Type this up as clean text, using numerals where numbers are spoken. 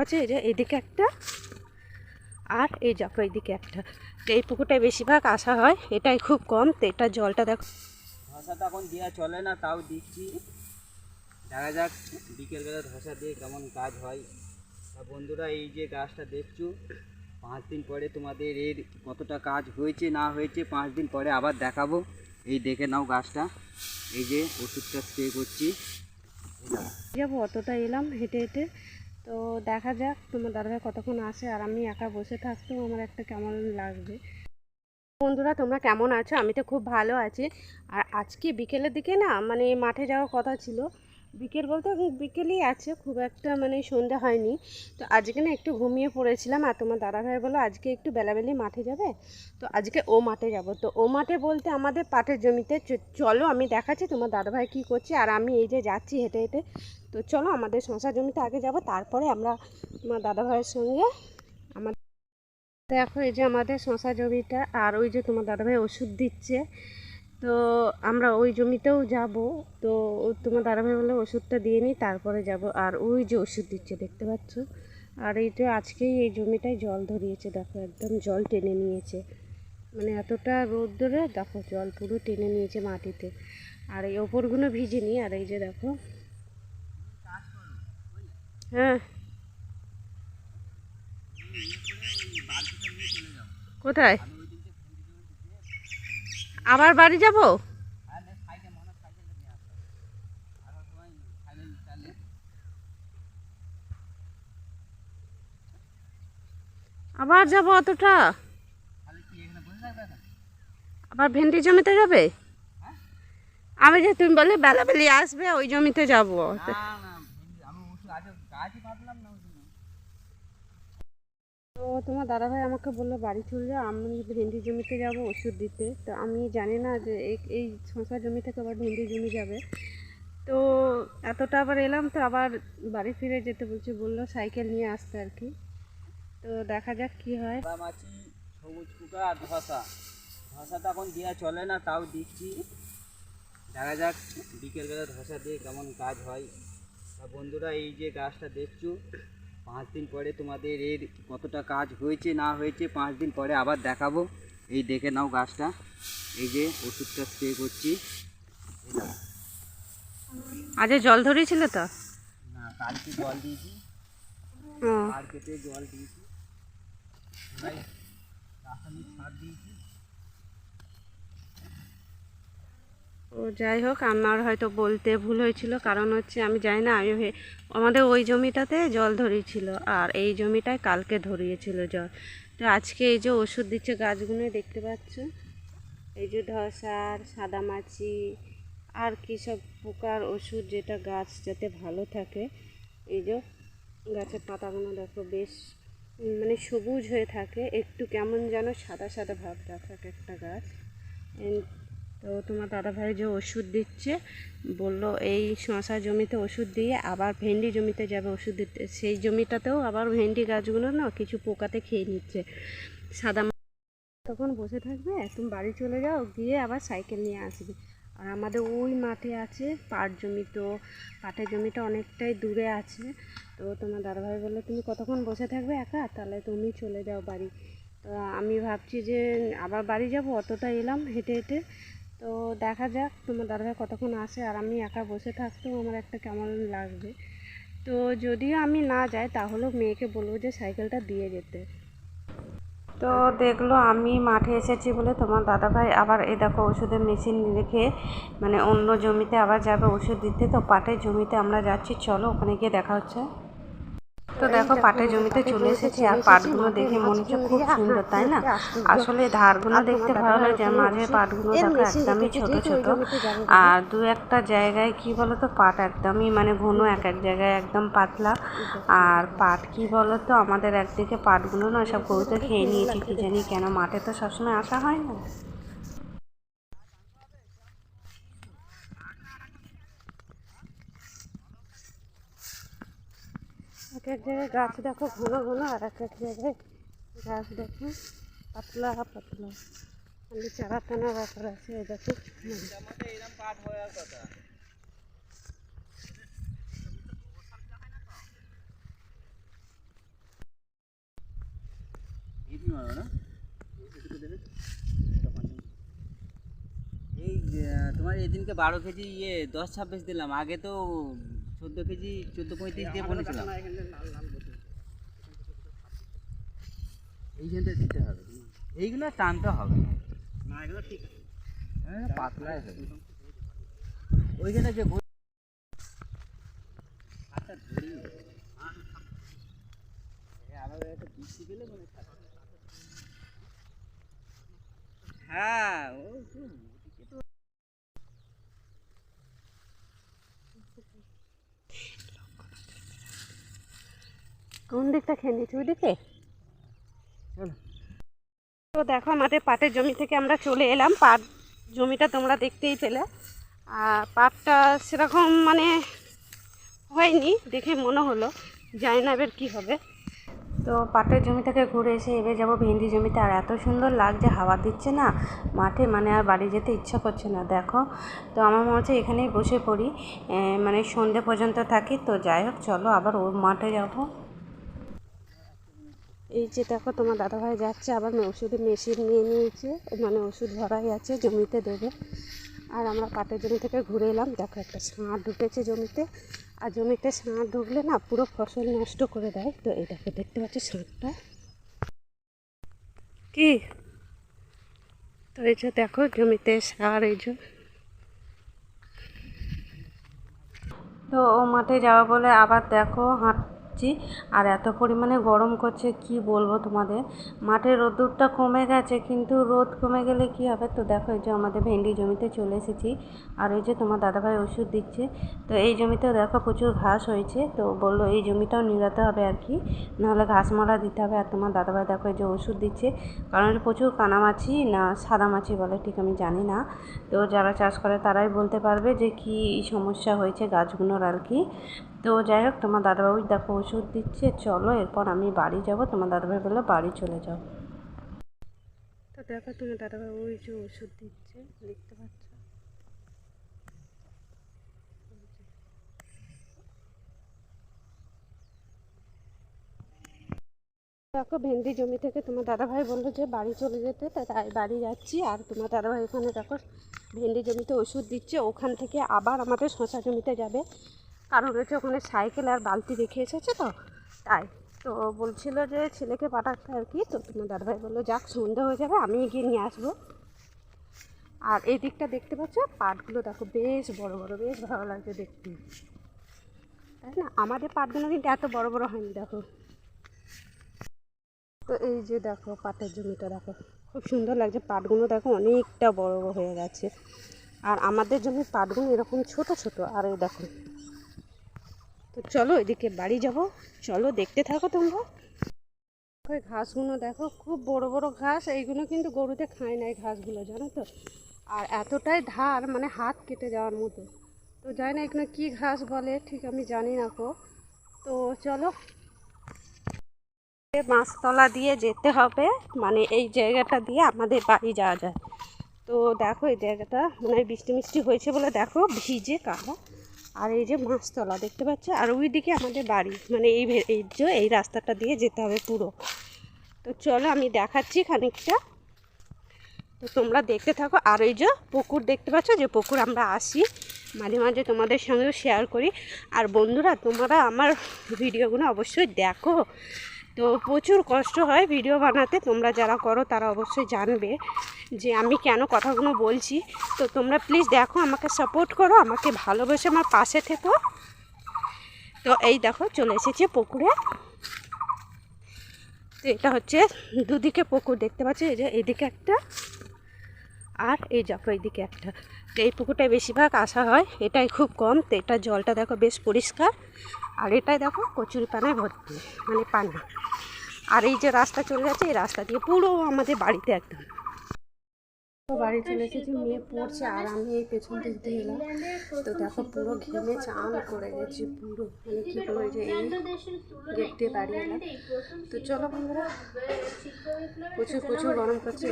আছে এই যে এইদিকে একটা, আর এই দেখো এইদিকে একটা। তো এই পুকুরটায় বেশিরভাগ আসা হয়, এটাই খুব কম। তো এটা জলটা দেখো, ধসা তো এখন দেওয়া চলে না, তাও দিচ্ছি। দেখা যাক বিকেলবেলা ধসা দিয়ে কেমন কাজ হয়। তা বন্ধুরা, এই যে গাছটা দেখছো, 5 দিন পরে তোমাদের এর কতটা কাজ হয়েছে না হয়েছে 5 দিন পরে আবার দেখাবো। এই দেখে নাও গাছটা, এই যে ওষুধটা স্প্রে করছি। যাবো অতটা এলাম হেঁটে হেঁটে। তো দেখা যাক তোমার দাদাভাই কতক্ষণ আসে, আর আমি একা বসে থাকতেও আমার একটা কেমন লাগবে। বন্ধুরা, তোমরা কেমন আছো? আমি তো খুব ভালো আছি। আর আজকে বিকেলের দিকে না মানে মাঠে যাওয়ার কথা ছিল। বিকেল বলতে বিকেলই আছে, খুব একটা মানে সন্ধ্যা হয়নি। তো আজকে না একটু ঘুমিয়ে পড়েছিলাম, আর তোমার দাদাভাই বললো আজকে একটু বেলাবেলি মাঠে যাবে। তো আজকে ও মাঠে যাব। তো ও মাঠে বলতে আমাদের পাটের জমিতে। চলো আমি দেখাচ্ছি তোমার দাদাভাই কী করছে, আর আমি এই যে যাচ্ছি হেঁটে হেঁটে। তো চলো আমাদের শশা জমিতে আগে যাব, তারপরে আমরা তোমার দাদাভাইয়ের সঙ্গে আমাদের দেখো এই যে আমাদের শশা জমিটা, আর ওই যে তোমার দাদাভাই ওষুধ দিচ্ছে। তো আমরা ওই জমিতেও যাব। তো তোমার দাদাভাই বললে ওষুধটা দিয়ে নিই তারপরে যাব। আর ওই যে ওষুধ দিচ্ছে দেখতে পাচ্ছ। আর এই যে আজকেই এই জমিটায় জল ধরিয়েছে, দেখো একদম জল টেনে নিয়েছে। মানে এতটা রোদ্দুরে দেখো জল পুরো টেনে নিয়েছে মাটিতে। আর এই ওপরগুলো ভিজেনি। আর এই যে দেখো, হ্যাঁ কোথায় আবার বাড়ি যাব? আবার যাব অতটা? আবার ভেন্ডি জমিতে যাবে? আমি যে তুমি বলে বেলাবেলি আসবে ওই জমিতে যাব। তো তোমার দাদাভাই আমাকে বললো বাড়ি চলে যাও, আমি ভেন্ডি জমিতে যাব ওষুধ দিতে। তো আমি জানি না যে এই শশা জমি থেকে আবার ভেন্ডি জমি যাবে। তো এতটা আবার এলাম, তো আবার বাড়ি ফিরে যেতে বলছে, বললো সাইকেল নিয়ে আসতে আর কি। তো দেখা যাক কি হয়। মাছি, সবুজ পোকা আর ধসা। ধসা তো এখন দেওয়া চলে না, তাও দিচ্ছি। দেখা যাক বিকেলবেলা ধসা দিয়ে কেমন কাজ হয়। তা বন্ধুরা, এই যে গাছটা দেখছো, 5 দিন পরে তোমাদের এর কতটা কাজ হয়েছে না হয়েছে 5 দিন পরে আবার দেখাবো। এই দেখে নাও গাছটা, এই যে ওষুধটা স্প্রে করছি। আজ জল ধরিয়েছিল তো? না, কালকে জল দিয়েছি, হুম। মার্কেটে জল দিয়েছি, রাসায়নিক সার দিয়েছি। ও যাই হোক, আমার হয়তো বলতে ভুল হয়েছিল, কারণ হচ্ছে আমি জানি না। আমাদের ওই জমিটাতে জল ধরিয়েছিল, আর এই জমিটায় কালকে ধরিয়েছিল জল। তো আজকে এই যে ওষুধ দিচ্ছে গাছগুলো দেখতে পাচ্ছ, এই যে ধসার, সাদামাছি আর কী সব পোকার ওষুধ, যেটা গাছ যাতে ভালো থাকে। এই যে গাছের পাতাগুলো দেখো বেশ মানে সবুজ হয়ে থাকে, একটু কেমন যেন সাদা সাদা ভাব থাকে একটা গাছ। তো তোমার দাদাভাই যে ওষুধ দিচ্ছে, বললো এই শশা জমিতে ওষুধ দিয়ে আবার ভেন্ডি জমিতে যাবে ওষুধ দিতে। সেই জমিটাতেও আবার ভেন্ডি গাছগুলো না কিছু পোকাতে খেয়ে নিচ্ছে সাদা। তখন বসে থাকবে, তুমি বাড়ি চলে যাও, গিয়ে আবার সাইকেল নিয়ে আসবে। আর আমাদের ওই মাঠে আছে পাট জমি। তো পাটের জমিটা অনেকটাই দূরে আছে। তো তোমার দাদাভাই বললো তুমি কতক্ষণ বসে থাকবে একা, তাহলে তুমি চলে যাও বাড়ি। তো আমি ভাবছি যে আবার বাড়ি যাব, অতটা এলাম হেঁটে হেঁটে। তো দেখা যাক তোমার দাদাভাই কতক্ষণ আসে, আর আমি একা বসে থাকতেও আমার একটা কেমন লাগবে। তো যদিও আমি না যাই, তাহলেও মেয়েকে বলবো যে সাইকেলটা দিয়ে যেতে। তো দেখলো আমি মাঠে এসেছি বলে তোমার দাদাভাই আবার এই দেখো ওষুধের মেশিন রেখে মানে অন্য জমিতে আবার যাবে ওষুধ দিতে। তো পাটের জমিতে আমরা যাচ্ছি, চলো ওখানে গিয়ে দেখা হচ্ছে। তো দেখো পাটের জমিতে চলে এসেছি, আর পাটগুলো দেখে মনে হচ্ছে খুব সুন্দর, তাই না? আসলে ধারগুলো দেখতে ভালো লাগে, মাঝে পাটগুলো দেখো একদমই ছোট ছোট। আর দু একটা জায়গায় কি বলতো পাট একদমই মানে ঘন, এক এক জায়গায় একদম পাতলা। আর পাট কি বলতো, আমাদের একদিকে পাটগুলো না সব গরুতে খেয়ে নিয়েছে, কি জানি কেন। মাঠে তো সবসময় আসা হয় না। এক এক জায়গায় গাছ দেখো ঘন ঘন, আর এক এক জায়গায় গাছ দেখো পাতলা পাতলা। খালি চারা টানার ব্যাপার আছে, এই দেখো। মারো না এই তোমার এদিনকে 12 কেজি 10-26 দিলাম, আগে তো 14 কেজি 14-35 দিয়ে বলেছিলাম। এইখানটা দিতে হবে, এইগুলো টানতে হবে না, এগুলো ঠিক আছে, হ্যাঁ পাতলাই হবে ওইখানে যে হাতটা ধরি আবার একটা বৃষ্টি পেলে মানে হ্যাঁ ও কোন দিকটা খেয়ে নিচ্ছি ওইদিকে। চলো। তো দেখো আমাদের পাটের জমি থেকে আমরা চলে এলাম। পাট জমিটা তোমরা দেখতেই পেলে, আর পাটটা সেরকম মানে হয়নি দেখে মনে হলো, জানি না এবার কী হবে। তো পাটের জমি থেকে ঘুরে এসে এবার যাবো ভেন্ডি জমিতে। আর এত সুন্দর লাগছে, হাওয়া দিচ্ছে না মাঠে, মানে আর বাড়ি যেতে ইচ্ছা করছে না। দেখো তো আমার মনে হচ্ছে এখানেই বসে পড়ি, মানে সন্ধে পর্যন্ত থাকি। তো যাই হোক চলো আবার ওর মাঠে যাবো। এই যে দেখো তোমার দাদাভাই যাচ্ছে, আবার ওষুধের মেশিন নিয়ে নিয়েছে, মানে ওষুধ ভরাই আছে জমিতে দেবে। আর আমরা পাটের জমি থেকে ঘুরে এলাম। দেখো একটা ষাঁড় ঢুকেছে জমিতে, আর জমিতে ষাঁড় ঢুকলে না পুরো ফসল নষ্ট করে দেয়। তো এই দেখো দেখতে পাচ্ছি ষাঁড়টা কি। তো এই যে দেখো জমিতে ষাঁড়, এই যে তো ও মাঠে যাওয়া বলে আবার দেখো হাঁটছি। আর এত পরিমাণে গরম করছে কি বলবো তোমাদের। মাঠে রোদ্দুরটা কমে গেছে, কিন্তু রোদ কমে গেলে কি হবে। তো দেখো এই যে আমাদের ভেন্ডি জমিতে চলে এসেছি, আর ওই যে তোমার দাদাভাই ওষুধ দিচ্ছে। তো এই জমিতেও দেখো প্রচুর ঘাস হয়েছে, তো বললো এই জমিটাও নিড়াতে হবে আর কি, নাহলে ঘাস মারা দিতে হবে। আর তোমার দাদাভাই দেখো এই যে ওষুধ দিচ্ছে, কারণ প্রচুর কানামাছি না সাদামাছি বলে ঠিক আমি জানি না। তো যারা চাষ করে তারাই বলতে পারবে যে কি সমস্যা হয়েছে গাছগুলোর আর কি। তো যাই হোক তোমার দাদাবাবু দেখো ওষুধ দিচ্ছে, চলো এরপর আমি বাড়ি যাব। তোমার দাদাভাই বললো বাড়ি চলে যাও। তো দেখো তোমার দাদাবাবু ওই যে ওষুধ দিচ্ছে, দেখতে পাচ্ছ। দেখো ভেন্ডি জমি থেকে তোমার দাদাভাই বললো যে বাড়ি চলে যেতে, তাই বাড়ি যাচ্ছি। আর তোমার দাদাভাই এখানে দেখো ভেন্ডি জমিতে ওষুধ দিচ্ছে, ওখান থেকে আবার আমাদের শশা জমিতে যাবে, কারণ হচ্ছে ওখানে সাইকেল আর বালতি রেখে এসেছে তো তাই। তো বলছিল যে ছেলেকে পাঠাতে আর কি। তো তোমার দাদাভাই বললো যাক সন্ধ্যা হয়ে যাবে, আমি গিয়ে নিয়ে আসবো। আর এই দিকটা দেখতে পাচ্ছ পাটগুলো দেখো বেশ বড় বড়, বেশ ভালো লাগছে দেখতে, তাই না? আমাদের পাটগুলো কিন্তু এত বড় বড় হয়নি দেখো। তো এই যে দেখো পাটের জমিটা দেখো খুব সুন্দর লাগছে, পাটগুলো দেখো অনেকটা বড় বড় হয়ে গেছে। আর আমাদের জমির পাটগুলো এরকম ছোট ছোট। আর এই দেখো, তো চলো এদিকে বাড়ি যাব, চলো দেখতে থাকো তোমরা। ওই ঘাসগুলো দেখো খুব বড় বড় ঘাস, এইগুলো কিন্তু গরুতে খায় না এই ঘাসগুলো, জানো তো। আর এতটাই ধার মানে হাত কেটে যাওয়ার মতো। তো জানি না এখানে কী ঘাস বলে ঠিক আমি জানি না গো। তো চলো মাছতলা দিয়ে যেতে হবে, মানে এই জায়গাটা দিয়ে আমাদের বাড়ি যাওয়া যায়। তো দেখো এই জায়গাটা মানে বৃষ্টি মিষ্টি হয়েছে বলে দেখো ভিজে কাদা। আর এই যে মাছতলা দেখতে পাচ্ছ, আর ওই দিকে আমাদের বাড়ি, মানে এই যে এই রাস্তাটা দিয়ে যেতে হবে পুরো। তো চলো আমি দেখাচ্ছি খানিকটা, তো তোমরা দেখতে থাকো। আর এই যে পুকুর দেখতে পাচ্ছ, যে পুকুর আমরা আসি মাঝে মাঝে, তোমাদের সঙ্গেও শেয়ার করি। আর বন্ধুরা তোমরা আমার ভিডিওগুলো অবশ্যই দেখো। তো প্রচুর কষ্ট হয় ভিডিও বানাতে, তোমরা যারা করো তারা অবশ্যই জানবে যে আমি কেন কথাগুলো বলছি। তো তোমরা প্লিজ দেখো, আমাকে সাপোর্ট করো, আমাকে ভালোবেসে আমার পাশে থেকো। তো এই দেখো চলে এসেছে পুকুরে। তো এটা হচ্ছে দুদিকে পুকুর দেখতে পাচ্ছি, এই যে এইদিকে একটা আর এই দেখো এইদিকে একটা। তো এই পুকুরটায় বেশিরভাগ আসা হয়, এটাই খুব কম। তো এটা জলটা দেখো বেশ পরিষ্কার, আর এটাই দেখো কচুরি পানায় ভর্তি, মানে পানা। আর এই যে রাস্তা চলে যাচ্ছে, এই রাস্তা দিয়ে পুরো আমাদের বাড়িতে একদম। তো বাড়ি চলে এসেছি, মেয়ে পড়ছে আর আমি এই পেছন দিক দিয়ে এলাম। তো দেখো পুরো ঘেমে চান করে গেছি পুরো, মানে কী করে যে এই গেট দিয়ে বাড়ি এলাম। তো চলো বন্ধুরা, প্রচুর প্রচুর গরম করছে।